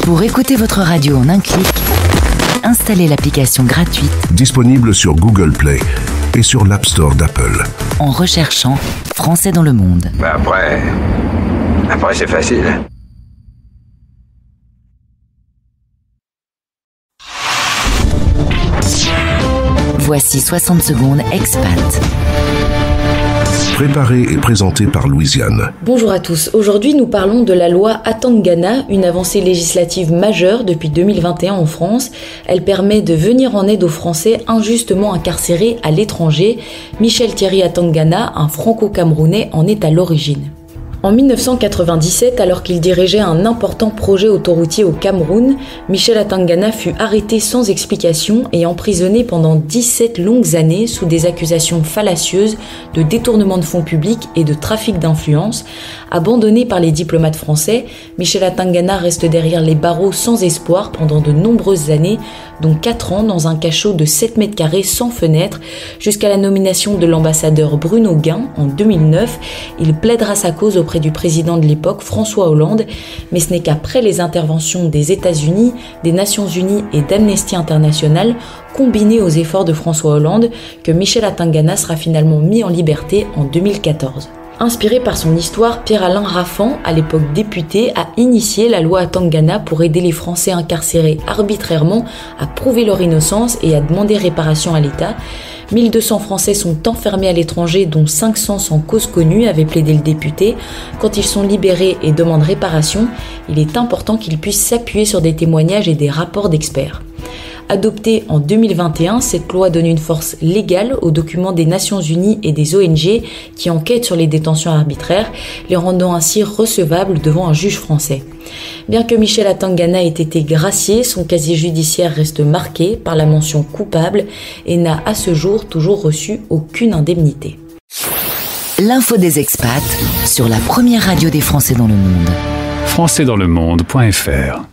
Pour écouter votre radio en un clic, installez l'application gratuite Disponible sur Google Play et sur l'App Store d'Apple. en recherchant Français dans le monde. Après c'est facile. Voici 60 secondes expat. Préparé et présenté par Louisiane. Bonjour à tous, aujourd'hui nous parlons de la loi Atangana, une avancée législative majeure depuis 2021 en France. Elle permet de venir en aide aux Français injustement incarcérés à l'étranger. Michel Thierry Atangana, un franco-camerounais, en est à l'origine. En 1997, alors qu'il dirigeait un important projet autoroutier au Cameroun, Michel Atangana fut arrêté sans explication et emprisonné pendant 17 longues années sous des accusations fallacieuses de détournement de fonds publics et de trafic d'influence. Abandonné par les diplomates français, Michel Atangana reste derrière les barreaux sans espoir pendant de nombreuses années, dont 4 ans dans un cachot de 7 mètres carrés sans fenêtre, jusqu'à la nomination de l'ambassadeur Bruno Guin en 2009. Il plaidera sa cause auprès du président de l'époque, François Hollande, mais ce n'est qu'après les interventions des États-Unis, des Nations Unies et d'Amnesty International, combinées aux efforts de François Hollande, que Michel Atangana sera finalement mis en liberté en 2014. Inspiré par son histoire, Pierre-Alain Raffan, à l'époque député, a initié la loi Atangana pour aider les Français incarcérés arbitrairement à prouver leur innocence et à demander réparation à l'État. 1200 Français sont enfermés à l'étranger, dont 500 sans cause connue, avait plaidé le député. Quand ils sont libérés et demandent réparation, il est important qu'ils puissent s'appuyer sur des témoignages et des rapports d'experts. Adoptée en 2021, cette loi donne une force légale aux documents des Nations Unies et des ONG qui enquêtent sur les détentions arbitraires, les rendant ainsi recevables devant un juge français. Bien que Michel Atangana ait été gracié, son casier judiciaire reste marqué par la mention coupable et n'a à ce jour toujours reçu aucune indemnité. L'info des expats sur la première radio des Français dans le monde. Françaisdanslemonde.fr